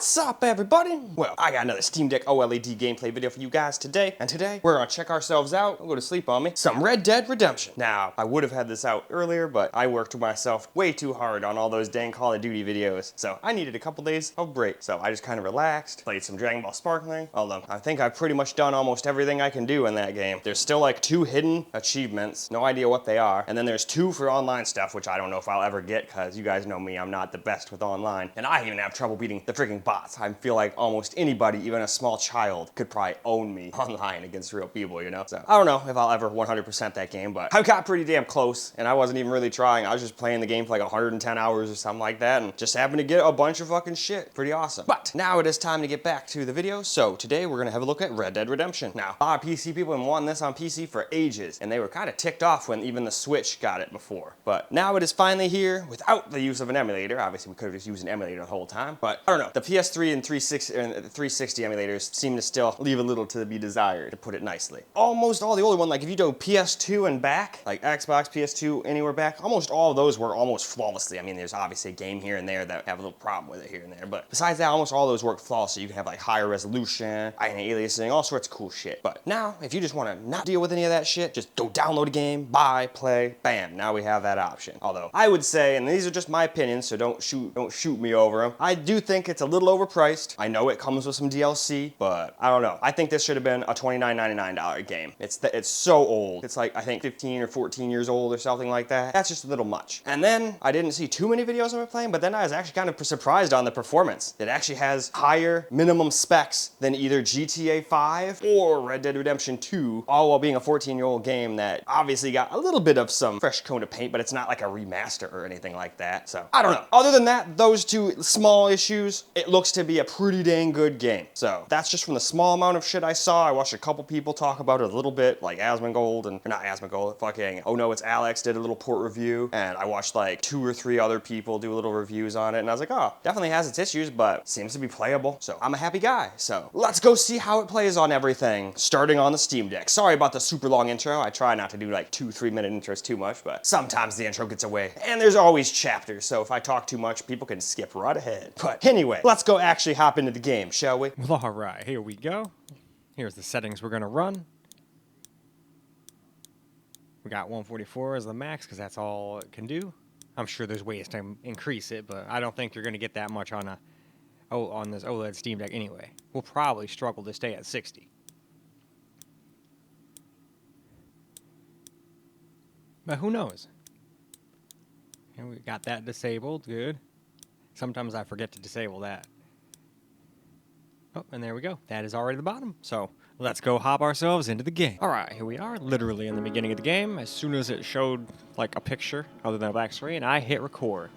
What's up, everybody? Well, I got another Steam Deck OLED gameplay video for you guys today, and today we're gonna check ourselves out, go to sleep on me, some Red Dead Redemption. Now, I would have had this out earlier, but I worked myself way too hard on all those dang Call of Duty videos, so I needed a couple days of break. So I just kind of relaxed, played some Dragon Ball Sparkling, although I think I've pretty much done almost everything I can do in that game. There's still like 2 hidden achievements, no idea what they are, and then there's 2 for online stuff, which I don't know if I'll ever get, because you guys know me, I'm not the best with online, and I even have trouble beating the freaking bots. I feel like almost anybody, even a small child, could probably own me online against real people, you know? So I don't know if I'll ever 100% that game, but I got pretty damn close, and I wasn't even really trying. I was just playing the game for like 110 hours or something like that, and just happened to get a bunch of fucking shit. Pretty awesome. But now it is time to get back to the video, so today we're gonna have a look at Red Dead Redemption. Now, a lot of PC people have been wanting this on PC for ages, and they were kind of ticked off when even the Switch got it before. But now it is finally here without the use of an emulator. Obviously, we could have just used an emulator the whole time, but I don't know. The PS3 and 360 emulators seem to still leave a little to be desired, to put it nicely. Almost all the older ones, like if you do PS2 and back, like Xbox, PS2, anywhere back, almost all of those work almost flawlessly. I mean, there's obviously a game here and there that have a little problem with it here and there, but besides that, almost all those work flawlessly. You can have like higher resolution, anti-aliasing, all sorts of cool shit. But now, if you just want to not deal with any of that shit, just go download a game, buy, play, bam, now we have that option. Although, I would say, and these are just my opinions, so don't shoot me over them, I do think it's a little overpriced. I know it comes with some DLC, but I don't know. I think this should have been a $29.99 game. It's so old. It's like, I think 15 or 14 years old or something like that. That's just a little much. And then I didn't see too many videos of it playing, but then I was actually kind of surprised on the performance. It actually has higher minimum specs than either GTA 5 or Red Dead Redemption 2, all while being a 14-year-old game that obviously got a little bit of some fresh coat of paint, but it's not like a remaster or anything like that. So I don't know. Other than that, those 2 small issues, it looks to be a pretty dang good game. So that's just from the small amount of shit I saw. I watched a couple people talk about it a little bit, like Asmongold, or not Asmongold, fucking Oh No It's Alex did a little port review, and I watched like 2 or 3 other people do little reviews on it, and I was like, oh, definitely has its issues, but seems to be playable. So I'm a happy guy. So let's go see how it plays on everything, starting on the Steam Deck. Sorry about the super long intro. I try not to do like 2-3 minute intros too much, but sometimes the intro gets away. And there's always chapters, so if I talk too much, people can skip right ahead. But anyway, let's go actually hop into the game, shall we? Well, all right, here we go. Here's the settings we're gonna run. We got 144 as the max because that's all it can do. I'm sure there's ways to increase it, but I don't think you're gonna get that much on this OLED Steam Deck anyway. We'll probably struggle to stay at 60. But who knows? And we got that disabled, good. Sometimes I forget to disable that. Oh, and there we go. That is already the bottom. So let's go hop ourselves into the game. All right, here we are, literally in the beginning of the game. As soon as it showed like a picture other than a black screen, I hit record.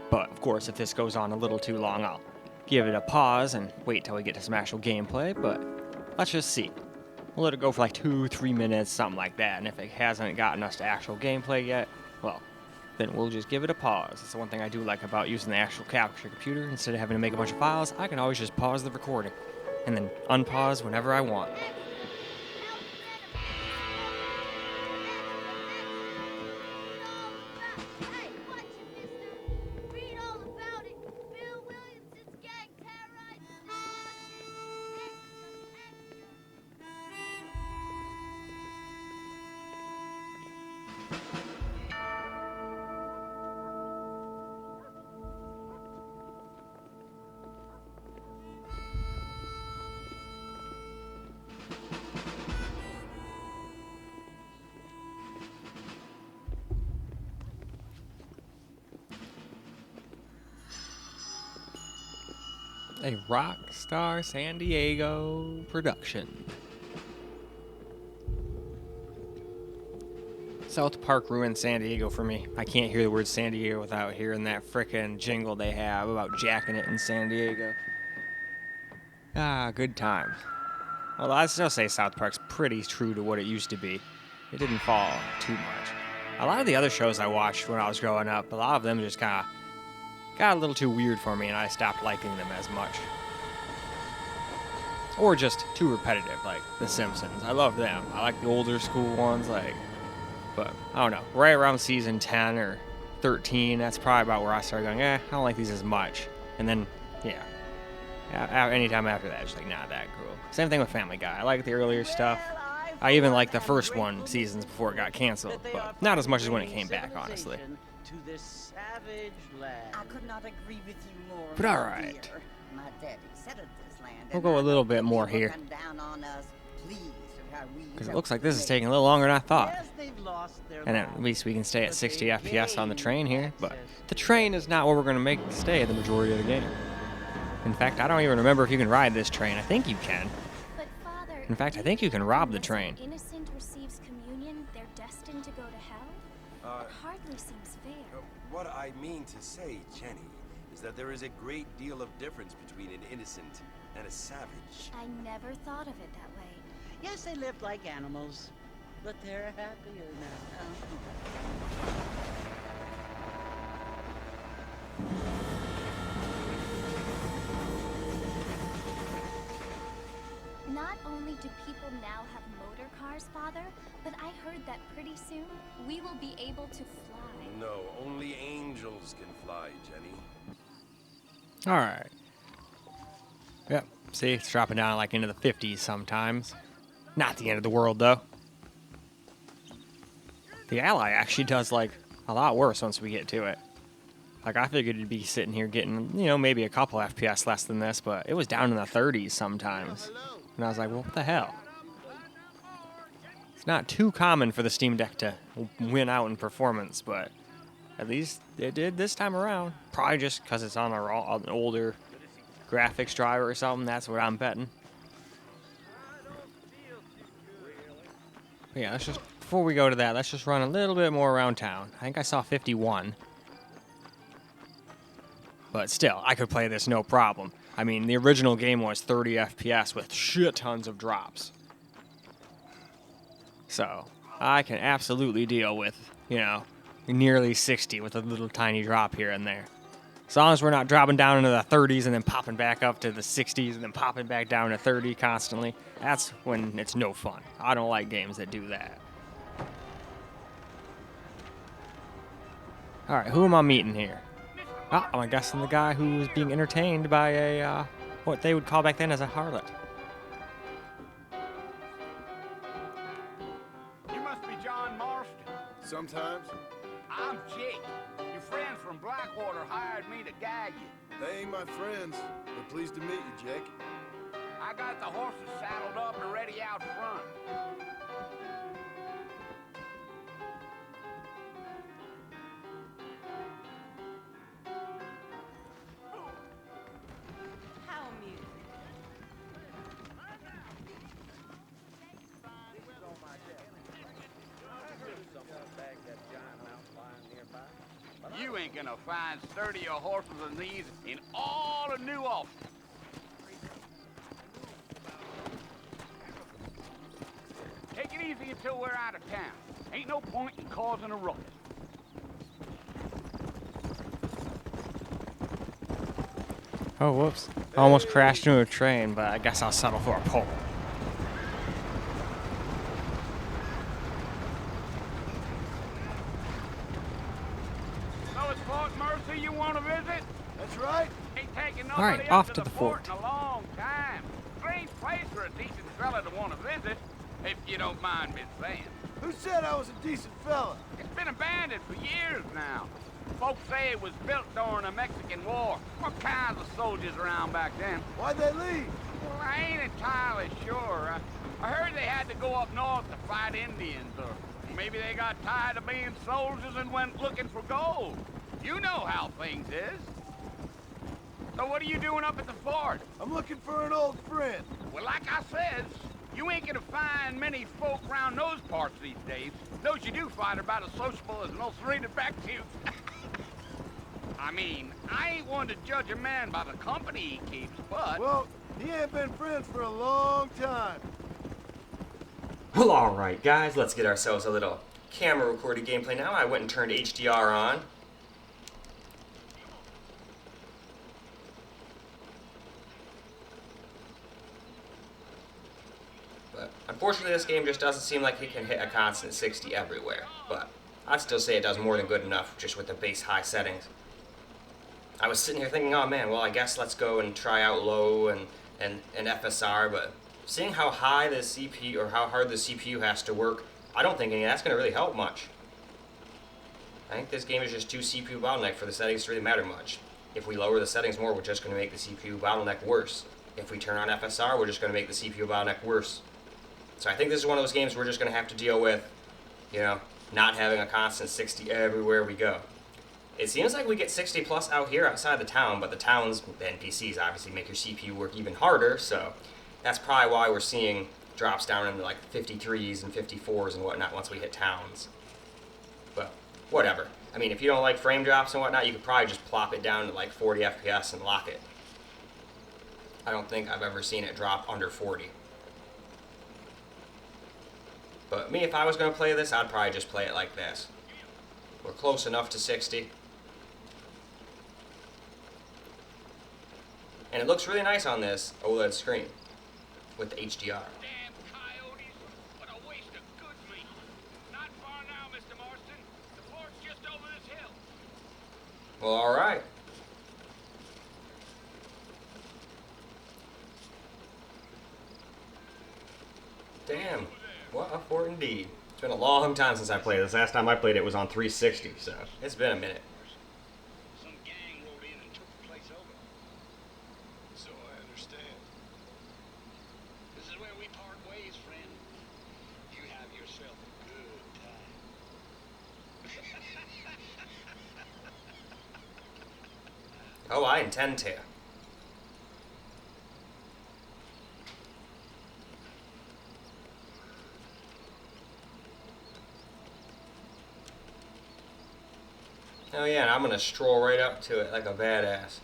But of course, if this goes on a little too long, I'll give it a pause and wait till we get to some actual gameplay. But let's just see. We'll let it go for like 2-3 minutes, something like that. And if it hasn't gotten us to actual gameplay yet, well, then we'll just give it a pause. That's the one thing I do like about using the actual capture computer. Instead of having to make a bunch of files, I can always just pause the recording and then unpause whenever I want. A Rockstar San Diego production. South Park ruined San Diego for me. I can't hear the word San Diego without hearing that frickin' jingle they have about jacking it in San Diego. Ah, good times. Well, I'd still say South Park's pretty true to what it used to be. It didn't fall too much. A lot of the other shows I watched when I was growing up, a lot of them just kind of got a little too weird for me, and I stopped liking them as much. Or just too repetitive, like The Simpsons. I love them. I like the older school ones, but I don't know. Right around season 10 or 13, that's probably about where I started going, I don't like these as much. And then yeah. Anytime after that, it's like not that cool. Same thing with Family Guy. I like the earlier stuff. I even like the first one seasons before it got canceled, but not as much as when it came back, honestly. To this savage land. I could not agree with you more. But all right. dear. My daddy settled this land. We'll go a little bit more here, because it looks like this is taking a little longer than I thought. Yes, they've lost their And at lives, least we can stay at but 60 they've FPS on the gained train here, but access the train is not what we're going to make stay the majority of the game. In fact, I don't even remember if you can ride this train. I think you can. But Father, In fact, I think you can rob the train. Unless an innocent receives communion, they're destined to go to hell? It hardly seems fair. What I mean to say, Jenny, is that there is a great deal of difference between an innocent and a savage. I never thought of it that way. Yes, they lived like animals, but they're happier now. Not only do people now have motor cars, Father, but I heard that pretty soon we will be able to fly. No, only angels can fly, Jenny. Alright. Yep, see, it's dropping down like into the 50s sometimes. Not the end of the world, though. The Ally actually does, like, a lot worse once we get to it. Like, I figured it'd be sitting here getting, you know, maybe a couple FPS less than this, but it was down in the 30s sometimes. And I was like, well, what the hell? It's not too common for the Steam Deck to win out in performance, but at least it did this time around. Probably just because it's on an older graphics driver or something. That's what I'm betting. But yeah, let's just, before we go to that, let's just run a little bit more around town. I think I saw 51. But still, I could play this no problem. I mean, the original game was 30 FPS with shit tons of drops. So, I can absolutely deal with, you know, nearly 60 with a little tiny drop here and there. As long as we're not dropping down into the 30s and then popping back up to the 60s and then popping back down to 30 constantly, that's when it's no fun. I don't like games that do that. Alright, who am I meeting here? Oh, I'm guessing the guy who was being entertained by a, what they would call back then as a harlot. You must be John Marston. Sometimes I'm Jake. Your friends from Blackwater hired me to gag you. they ain't my friends. But pleased to meet you, Jake. I got the horses saddled up and ready out front. How amusing. You ain't gonna find sturdier horses than these in all of New Ulster. Take it easy until we're out of town. Ain't no point in causing a ruckus. Oh, whoops. I almost crashed into a train, but I guess I'll settle for a pole. So it's Fort Mercy you want to visit? That's right. Ain't taking All right, nobody off up to the the fort fort. in a long time. Strange place for a decent fella to want to visit, if you don't mind me saying. Who said I was a decent fella? It's been abandoned for years now. Folks say it was built during the Mexican War. What kinds of soldiers around back then? Why'd they leave? Well, I ain't entirely sure. I heard they had to go up north to fight Indians, or maybe they got tired of being soldiers and went looking for gold. You know how things is. So what are you doing up at the fort? I'm looking for an old friend. Well, like I said, you ain't gonna find many folk around those parts these days. Those you do find are about as sociable as an ulcerated back tooth. I mean, I ain't one to judge a man by the company he keeps, but... Well, he ain't been friends for a long time. Well, alright guys, let's get ourselves a little camera recorded gameplay now. I went and turned HDR on. But unfortunately this game just doesn't seem like it can hit a constant 60 everywhere. But I'd still say it does more than good enough just with the base high settings. I was sitting here thinking, oh man, well I guess let's go and try out low and FSR, but seeing how high the CPU or how hard the CPU has to work, I don't think any of that's going to really help much. I think this game is just too CPU bottleneck for the settings to really matter much. If we lower the settings more, we're just going to make the CPU bottleneck worse. If we turn on FSR, we're just going to make the CPU bottleneck worse. So I think this is one of those games we're just going to have to deal with, you know, not having a constant 60 everywhere we go. It seems like we get 60 plus out here outside the town, but the towns, the NPCs obviously make your CPU work even harder, so that's probably why we're seeing drops down into like 53s and 54s and whatnot once we hit towns. But whatever. I mean, if you don't like frame drops and whatnot, you could probably just plop it down to like 40 FPS and lock it. I don't think I've ever seen it drop under 40. But me, if I was going to play this, I'd probably just play it like this. We're close enough to 60. And it looks really nice on this OLED screen with the HDR. Damn coyotes! What a waste of good meat! Not far now, Mr. Marston. The fort's just over this hill. Well, alright. Damn, what a fort indeed. It's been a long time since I played this. Last time I played it was on 360, so it's been a minute. Some gang rolled in and took the place over. So I understand. This is where we part ways, friend. You have yourself a good time. Oh, I intend to. Oh yeah, and I'm gonna stroll right up to it like a badass.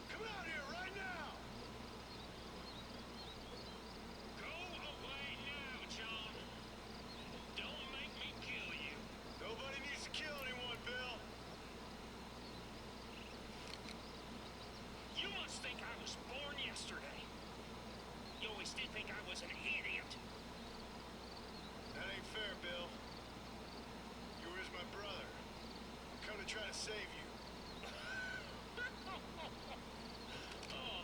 Come out here right now! Go away now, John. Don't make me kill you. Nobody needs to kill anyone, Bill. You must think I was born yesterday. You always did think I was an idiot. That ain't fair, Bill. You were my brother. I'm come to try to save you. Oh.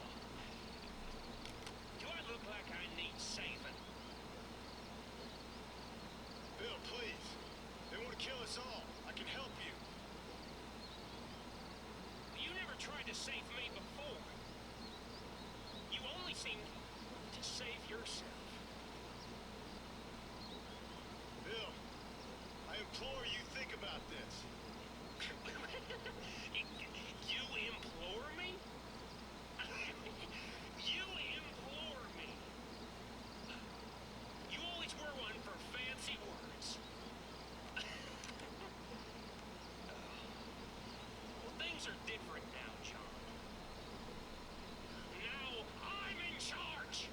Do I look like I need saving? Bill, please. They want to kill us all. I can help you. You never tried to save me before. You only seem to save yourself. Bill, I implore you, think about this. You implore me? You implore me? You always were one for fancy words. Well, things are different now, John. Now I'm in charge.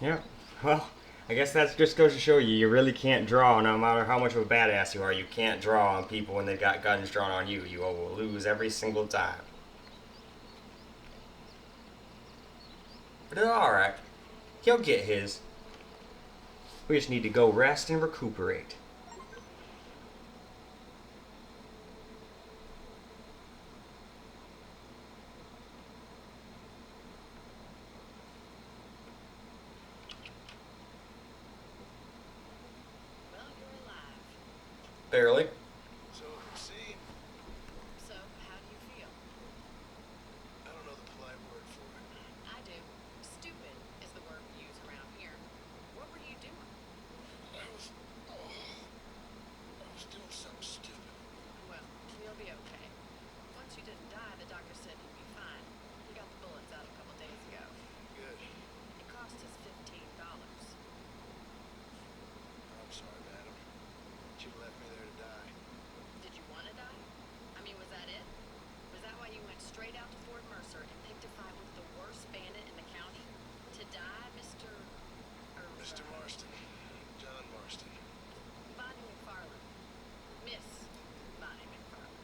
Yep. Well, I guess that just goes to show you, you really can't draw, no matter how much of a badass you are. You can't draw on people when they've got guns drawn on you. You will lose every single time. But it's alright. He'll get his. We just need to go rest and recuperate. Barely. So, see, So, how do you feel? I don't know the polite word for it. I do. Stupid is the word we use around here. What were you doing? I was doing something stupid. Well, you'll be okay. Once you didn't die, the doctor said you'd be fine. He got the bullets out a couple days ago. Good. It cost us $15. I'm sorry, madam. You left me there to die. Did you want to die? I mean, was that it? Was that why you went straight out to Fort Mercer and picked a fight with the worst bandit in the county? To die, Mr. Mr. Marston. John Marston. Bonnie McFarland. Miss Bonnie McFarland.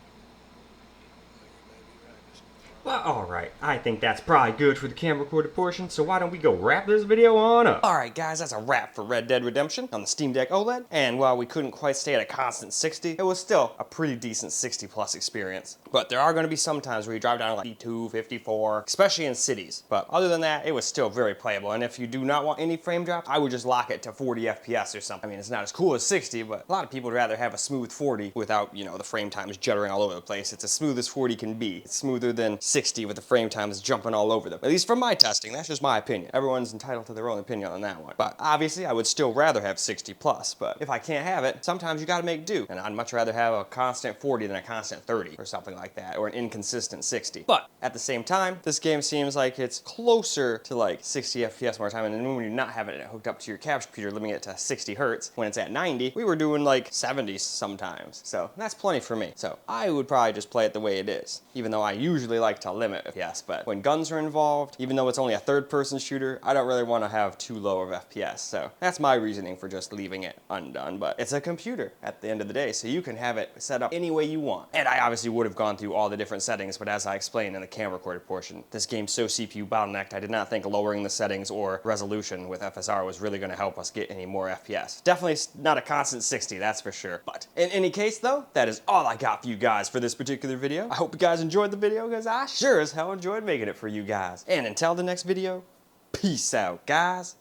Well, you may be right, Miss McFarland. Well, alright. I think that's probably good for the camera recorded portion, so why don't we go wrap this video on up? Alright guys, that's a wrap for Red Dead Redemption on the Steam Deck OLED, and while we couldn't quite stay at a constant 60, it was still a pretty decent 60 plus experience. But there are going to be some times where you drive down to like 52, 54, especially in cities. But other than that, it was still very playable, and if you do not want any frame drops, I would just lock it to 40 FPS or something. I mean, it's not as cool as 60, but a lot of people would rather have a smooth 40 without, you know, the frame times juddering all over the place. It's as smooth as 40 can be. It's smoother than 60 with the frame times jumping all over them. At least from my testing, that's just my opinion. Everyone's entitled to their own opinion on that one. But obviously, I would still rather have 60 plus, but if I can't have it, sometimes you gotta make do. And I'd much rather have a constant 40 than a constant 30 or something like that, or an inconsistent 60. But at the same time, this game seems like it's closer to like 60 FPS more time, and then when you're not having it hooked up to your capture computer, limiting it to 60 hertz, when it's at 90, we were doing like 70 sometimes. So that's plenty for me. So I would probably just play it the way it is, even though I usually like to limit FPS. But when guns are involved, even though it's only a third-person shooter, I don't really want to have too low of FPS. So that's my reasoning for just leaving it undone. But it's a computer at the end of the day, so you can have it set up any way you want. And I obviously would have gone through all the different settings, but as I explained in the camera recorded portion, this game's so CPU bottlenecked, I did not think lowering the settings or resolution with FSR was really going to help us get any more FPS. Definitely not a constant 60, that's for sure. But in any case though, that is all I got for you guys for this particular video. I hope you guys enjoyed the video, because I sure as hell enjoyed making it for you guys. And until the next video, peace out, guys.